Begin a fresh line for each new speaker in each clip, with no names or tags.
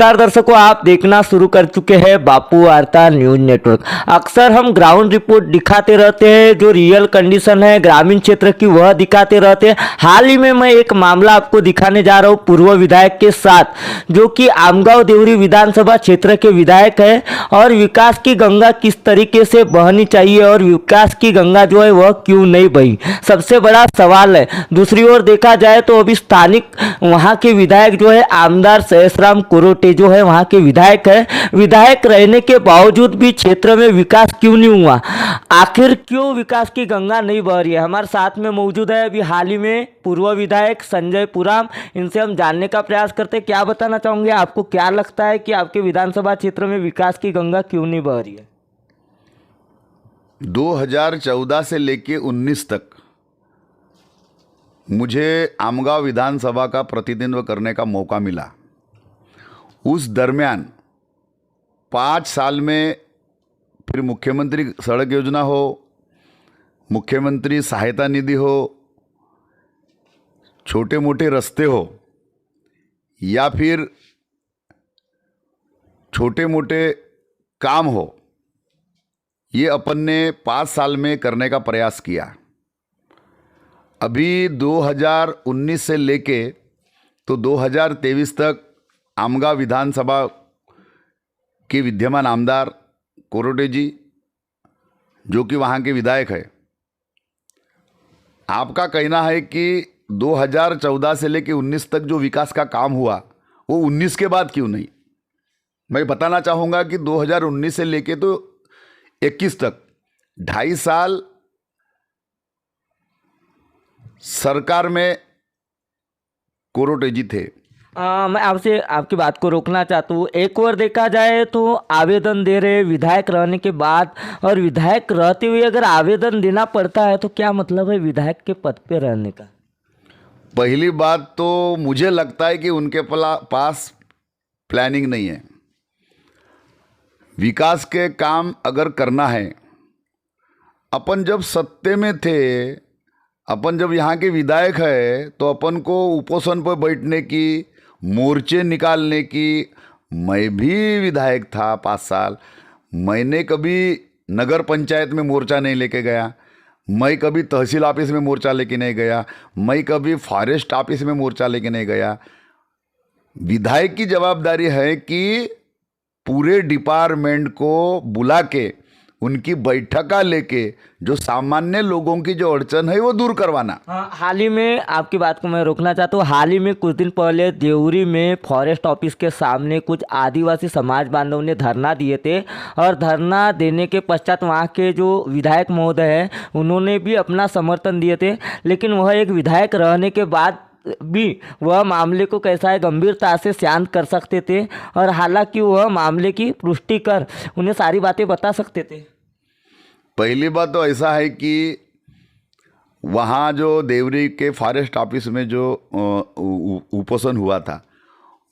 नमस्कार दर्शकों, आप देखना शुरू कर चुके हैं बापू वार्ता न्यूज नेटवर्क। अक्सर हम ग्राउंड रिपोर्ट दिखाते रहते हैं, जो रियल कंडीशन है ग्रामीण क्षेत्र की वह दिखाते रहते हैं। हाल ही में मैं एक मामला आपको दिखाने जा रहा हूं पूर्व विधायक के साथ, जो कि आमगांव देवरी विधानसभा क्षेत्र के विधायक है। और विकास की गंगा किस तरीके से बहनी चाहिए और विकास की गंगा जो है वह क्यों नहीं बही, सबसे बड़ा सवाल है। दूसरी ओर देखा जाए तो अभी स्थानिक वहाँ के विधायक जो है आमदार सहसराम कोरोटे जो है वहाँ के विधायक है। विधायक रहने के बावजूद भी क्षेत्र में विकास क्यों नहीं हुआ, आखिर क्यों विकास की गंगा नहीं बह रही है। हमारे साथ में मौजूद है अभी हाल ही में पूर्व विधायक संजय पुराम। इनसे हम जानने का प्रयास करते हैं, क्या बताना चाहोगे, आपको क्या लगता है कि आपके विधानसभा क्षेत्र में विकास की गंगा क्यों नहीं बह रही है।
2014 से लेके 19 तक मुझे आमगांव विधानसभा का प्रतिनिधित्व करने का मौका मिला। उस दरमियान 5 साल में फिर मुख्यमंत्री सड़क योजना हो, मुख्यमंत्री सहायता निधि हो, छोटे मोटे रास्ते हो, या फिर छोटे मोटे काम हो, ये अपन ने 5 साल में करने का प्रयास किया। अभी 2019 से लेके तो 2023 तक आमगांव विधानसभा के विद्यमान आमदार कोरोटे जी, जो कि वहाँ के विधायक है, आपका कहना है कि 2014 से लेके 19 तक जो विकास का काम हुआ वो 19 के बाद क्यों नहीं। मैं बताना चाहूँगा कि 2019 से लेके तो 21 तक 2.5 साल सरकार में कोरोटे जी थे।
मैं आपसे आपकी बात को रोकना चाहता हूँ। एक और देखा जाए तो आवेदन दे रहे विधायक रहने के बाद, और विधायक रहते हुए अगर आवेदन देना पड़ता है तो क्या मतलब है विधायक के पद पे रहने का।
पहली बात तो मुझे लगता है कि उनके पास प्लानिंग नहीं है। विकास के काम अगर करना है, अपन जब सत्ते में थे, अपन जब यहाँ के विधायक है, तो अपन को उपोषण पर बैठने की, मोर्चे निकालने की, मैं भी विधायक था 5 साल, मैंने कभी नगर पंचायत में मोर्चा नहीं लेके गया, मैं कभी तहसील ऑफिस में मोर्चा लेके नहीं गया, मैं कभी फॉरेस्ट ऑफिस में मोर्चा लेके नहीं गया। विधायक की जवाबदारी है कि पूरे डिपार्टमेंट को बुला के उनकी बैठका लेके जो सामान्य लोगों की जो अड़चन है वो दूर करवाना।
हाल ही में आपकी बात को मैं रोकना चाहता हूँ। हाल ही में कुछ दिन पहले देवरी में फॉरेस्ट ऑफिस के सामने कुछ आदिवासी समाज बांधव ने धरना दिए थे, और धरना देने के पश्चात वहाँ के जो विधायक महोदय हैं उन्होंने भी अपना समर्थन दिए थे। लेकिन वह एक विधायक रहने के बाद भी वह मामले को कैसा है गंभीरता से शांत कर सकते थे, और हालांकि वह मामले की पुष्टि कर उन्हें सारी बातें बता सकते थे।
पहली बात तो ऐसा है कि वहाँ जो देवरी के फॉरेस्ट ऑफिस में जो उपोषण हुआ था,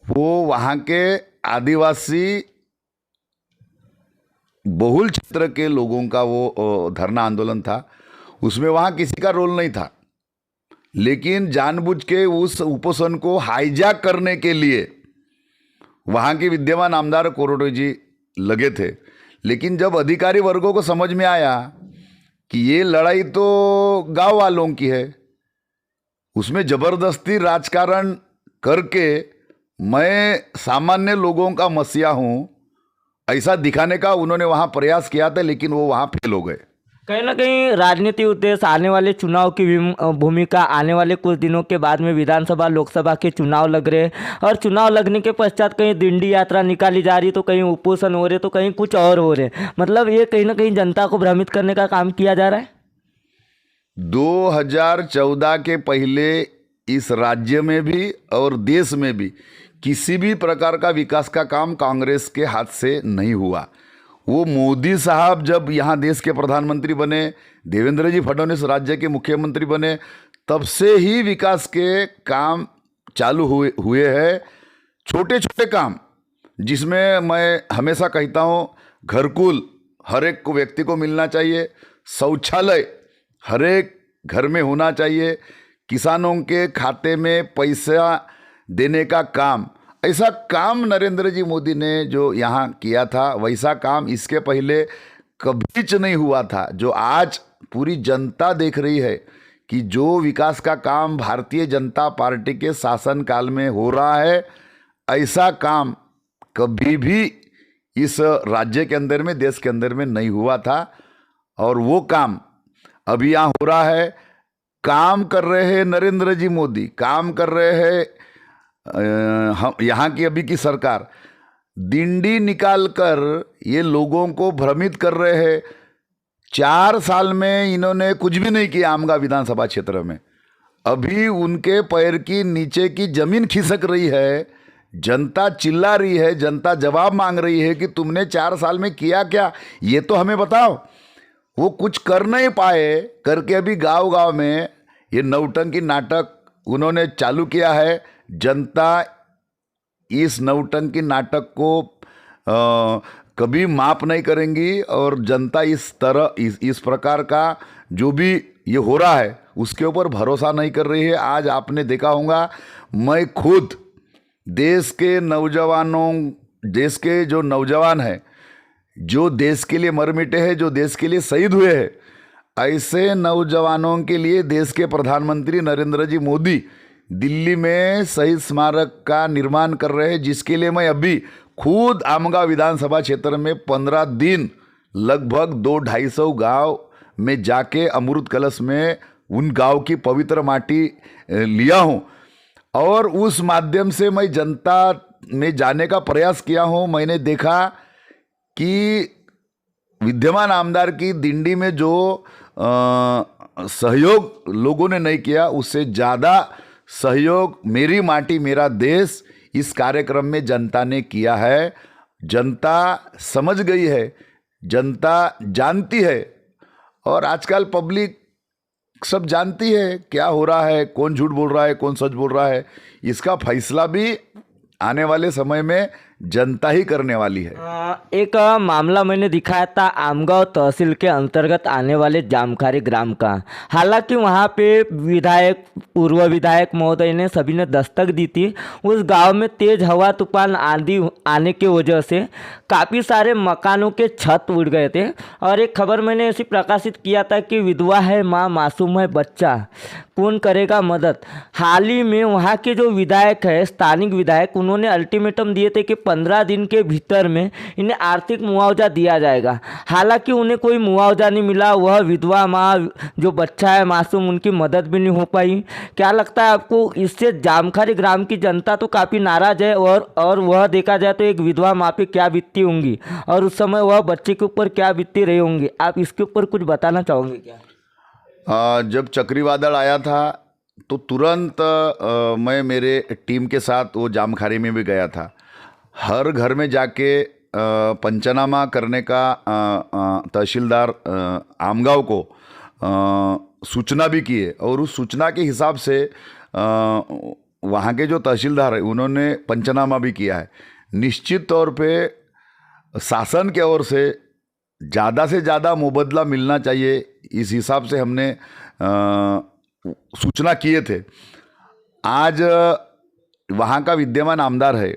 वो वहाँ के आदिवासी बहुल क्षेत्र के लोगों का वो धरना आंदोलन था। उसमें वहाँ किसी का रोल नहीं था, लेकिन जानबूझ के उस उपोषण को हाईजैक करने के लिए वहाँ के विद्यमान आमदार कोरोटे जी लगे थे। लेकिन जब अधिकारी वर्गों को समझ में आया कि ये लड़ाई तो गांव वालों की है, उसमें जबरदस्ती राजकारण करके मैं सामान्य लोगों का मसीहा हूँ, ऐसा दिखाने का उन्होंने वहाँ प्रयास किया था, लेकिन वो वहाँ फेल हो गए।
कहीं ना कहीं राजनीतिक उद्देश्य, आने वाले चुनाव की भूमिका, आने वाले कुछ दिनों के बाद में विधानसभा लोकसभा के चुनाव लग रहे, और चुनाव लगने के पश्चात कहीं दिंडी यात्रा निकाली जा रही, तो कहीं उपोषण हो रहे, तो कहीं कुछ और हो रहे। मतलब ये कहीं ना कहीं जनता को भ्रमित करने का काम किया जा रहा है।
2014 के पहले इस राज्य में भी और देश में भी किसी भी प्रकार का विकास का काम कांग्रेस के हाथ से नहीं हुआ। वो मोदी साहब जब यहाँ देश के प्रधानमंत्री बने, देवेंद्र जी फडणवीस राज्य के मुख्यमंत्री बने, तब से ही विकास के काम चालू हुए हैं। छोटे छोटे काम, जिसमें मैं हमेशा कहता हूँ, घरकुल हर एक को व्यक्ति को मिलना चाहिए, शौचालय हर एक घर में होना चाहिए, किसानों के खाते में पैसा देने का काम, ऐसा काम नरेंद्र जी मोदी ने जो यहाँ किया था, वैसा काम इसके पहले कभी नहीं हुआ था। जो आज पूरी जनता देख रही है कि जो विकास का काम भारतीय जनता पार्टी के शासनकाल में हो रहा है, ऐसा काम कभी भी इस राज्य के अंदर में, देश के अंदर में नहीं हुआ था। और वो काम अभी यहाँ हो रहा है। काम कर रहे हैं नरेंद्र जी मोदी, काम कर रहे हैं हम यहाँ की अभी की सरकार। दिंडी निकालकर ये लोगों को भ्रमित कर रहे हैं। 4 साल में इन्होंने कुछ भी नहीं किया आमगा विधानसभा क्षेत्र में। अभी उनके पैर की नीचे की जमीन खिसक रही है, जनता चिल्ला रही है, जनता जवाब मांग रही है कि तुमने 4 साल में किया क्या, ये तो हमें बताओ। वो कुछ कर नहीं पाए करके अभी गांव गांव में ये नौटंकी नाटक उन्होंने चालू किया है। जनता इस नौटंकी नाटक को कभी माफ नहीं करेंगी और जनता इस तरह इस प्रकार का जो भी ये हो रहा है उसके ऊपर भरोसा नहीं कर रही है। आज आपने देखा होगा, मैं खुद देश के नौजवानों, देश के जो नौजवान हैं, जो देश के लिए मर मिटे हैं, जो देश के लिए शहीद हुए हैं, ऐसे नौजवानों के लिए देश के प्रधानमंत्री नरेंद्र जी मोदी दिल्ली में शहीद स्मारक का निर्माण कर रहे हैं, जिसके लिए मैं अभी खुद आमगा विधानसभा क्षेत्र में 15 दिन लगभग 200-250 गांव में जाके अमृत कलश में उन गांव की पवित्र माटी लिया हूं और उस माध्यम से मैं जनता में जाने का प्रयास किया हूं। मैंने देखा कि विद्यमान आमदार की दिंडी में जो सहयोग लोगों ने नहीं किया, उससे ज़्यादा सहयोग मेरी माटी मेरा देश इस कार्यक्रम में जनता ने किया है। जनता समझ गई है, जनता जानती है और आजकल पब्लिक सब जानती है क्या हो रहा है, कौन झूठ बोल रहा है, कौन सच बोल रहा है। इसका फैसला भी आने वाले समय में जनता ही करने वाली है।
एक मामला मैंने दिखाया था आमगांव तहसील के अंतर्गत आने वाले जामखारी ग्राम का। हालांकि वहां पे विधायक, पूर्व विधायक महोदय ने सभी ने दस्तक दी थी। उस गांव में तेज हवा तूफान आंधी आने की वजह से काफ़ी सारे मकानों के छत उड़ गए थे। और एक खबर मैंने ऐसी प्रकाशित किया था कि विधवा है माँ, मासूम है बच्चा, कौन करेगा मदद। हाल ही में वहाँ के जो विधायक है, स्थानिक विधायक, उन्होंने अल्टीमेटम दिए थे कि 15 दिन के भीतर में इन्हें आर्थिक मुआवजा दिया जाएगा। हालांकि उन्हें कोई मुआवजा नहीं मिला। वह विधवा माँ, जो बच्चा है मासूम, उनकी मदद भी नहीं हो पाई। क्या लगता है आपको, इससे जामखारी ग्राम की जनता तो काफ़ी नाराज़ है और वह देखा जाए तो एक विधवा माँ पे क्या बीतती होंगी और उस समय वह बच्चे के ऊपर क्या बीतती रही होंगी। आप इसके ऊपर कुछ बताना चाहोगे क्या?
जब चक्रवादल आया था तो तुरंत मैं मेरे टीम के साथ वो जामखारी में भी गया था। हर घर में जाके पंचनामा करने का तहसीलदार आमगांव को सूचना भी की है और उस सूचना के हिसाब से वहाँ के जो तहसीलदार है उन्होंने पंचनामा भी किया है। निश्चित तौर पे शासन की ओर से ज़्यादा मुबदला मिलना चाहिए, इस हिसाब से हमने सूचना किए थे। आज वहाँ का विद्यमान आमदार है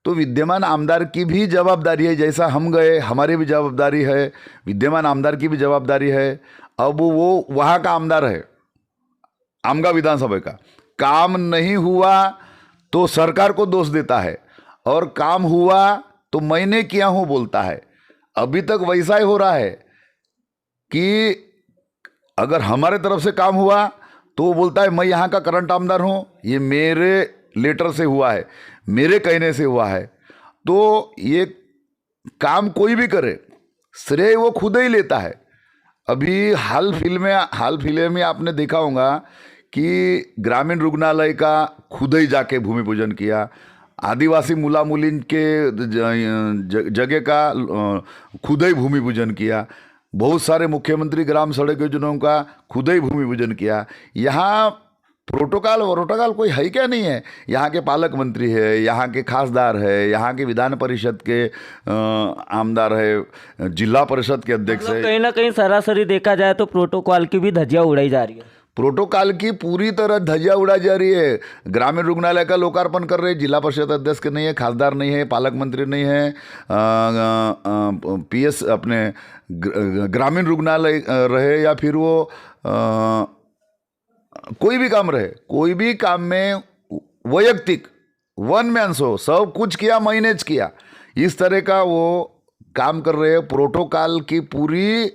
तो विद्यमान आमदार की भी जवाबदारी है, जैसा हम गए हमारी भी जवाबदारी है, विद्यमान आमदार की भी जवाबदारी है। अब वो वहाँ का आमदार है, आमगा विधानसभा का। काम नहीं हुआ तो सरकार को दोष देता है और काम हुआ तो मैंने किया हूँ बोलता है। अभी तक वैसा ही हो रहा है कि अगर हमारे तरफ से काम हुआ तो वो बोलता है मैं यहाँ का करंट आमदार हूँ, ये मेरे लेटर से हुआ है, मेरे कहने से हुआ है। तो ये काम कोई भी करे, श्रेय वो खुद ही लेता है। अभी हाल फिल्म में आपने देखा होगा कि ग्रामीण रुग्णालय का खुद ही जाके भूमि पूजन किया, आदिवासी मुला मुलिन के जगह का खुद ही भूमि पूजन किया, बहुत सारे मुख्यमंत्री ग्राम सड़क योजनाओं का खुद ही भूमि पूजन किया। यहाँ प्रोटोकॉल कोई है क्या नहीं है। यहाँ के पालक मंत्री है, यहाँ के खासदार है, यहाँ के विधान परिषद के आमदार है, जिला परिषद के अध्यक्ष है।
कहीं ना कहीं सरासरी देखा जाए तो प्रोटोकॉल की भी धज्जियां उड़ाई जा रही है।
प्रोटोकॉल की पूरी तरह धज्जियां उड़ा जा रही है। ग्रामीण रुग्णालय का लोकार्पण कर रहे हैं, जिला परिषद अध्यक्ष के नहीं है, खासदार नहीं है, पालक मंत्री नहीं है, पीएस अपने ग्रामीण रुग्णालय रहे या फिर वो कोई भी काम रहे, कोई भी काम में वैयक्तिक वन मैन शो सब कुछ किया, मैनेज किया, इस तरह का वो काम कर रहे हैं। प्रोटोकॉल की पूरी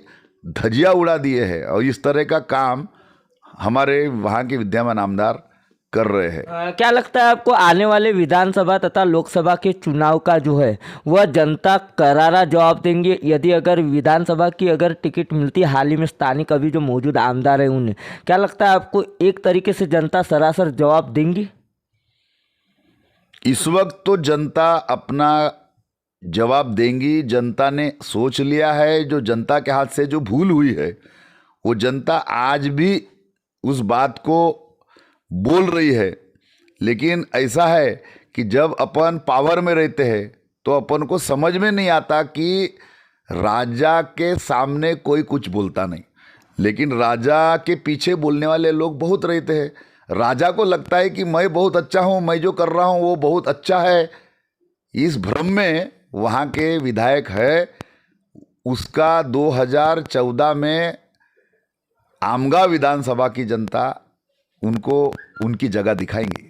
धज्जियां उड़ा दिए हैं और इस तरह का काम हमारे वहाँ के विद्यमान आमदार कर रहे हैं।
क्या लगता है आपको आने वाले विधानसभा तथा लोकसभा के चुनाव का जो है वह जनता करारा जवाब देंगे? यदि अगर विधानसभा की अगर टिकट मिलती है, हाल ही में स्थानिक अभी जो मौजूद आमदार है उन्हें, क्या लगता है आपको एक तरीके से जनता सरासर जवाब देंगी?
इस वक्त तो जनता अपना जवाब देंगी। जनता ने सोच लिया है। जो जनता के हाथ से जो भूल हुई है वो जनता आज भी उस बात को बोल रही है। लेकिन ऐसा है कि जब अपन पावर में रहते हैं तो अपन को समझ में नहीं आता कि राजा के सामने कोई कुछ बोलता नहीं, लेकिन राजा के पीछे बोलने वाले लोग बहुत रहते हैं। राजा को लगता है कि मैं बहुत अच्छा हूँ, मैं जो कर रहा हूँ वो बहुत अच्छा है। इस भ्रम में वहाँ के विधायक है, उसका 2014 में आमगांव विधानसभा की जनता उनको उनकी जगह दिखाएंगी।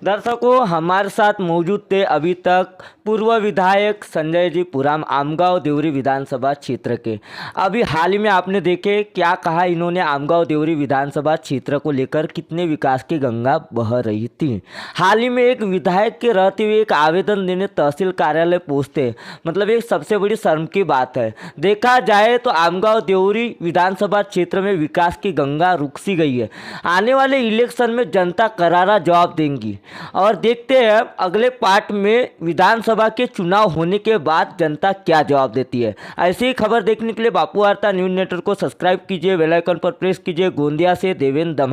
दर्शकों, हमारे साथ मौजूद थे अभी तक पूर्व विधायक संजय जी पुराम, आमगांव देवरी विधानसभा क्षेत्र के। अभी हाल ही में आपने देखे क्या कहा इन्होंने, आमगांव देवरी विधानसभा क्षेत्र को लेकर कितने विकास की गंगा बह रही थी। हाल ही में एक विधायक के रहते हुए एक आवेदन देने तहसील कार्यालय पहुँचते, मतलब एक सबसे बड़ी शर्म की बात है। देखा जाए तो आमगांव देवरी विधानसभा क्षेत्र में विकास की गंगा रुक सी गई है। आने वाले इलेक्शन में जनता करारा जवाब देंगी और देखते हैं अगले पार्ट में विधानसभा के चुनाव होने के बाद जनता क्या जवाब देती है। ऐसी ही खबर देखने के लिए बापू वार्ता न्यूज़ नेटवर्क को सब्सक्राइब कीजिए, बेल आइकन पर प्रेस कीजिए। गोंदिया से देवेंद्र दमा।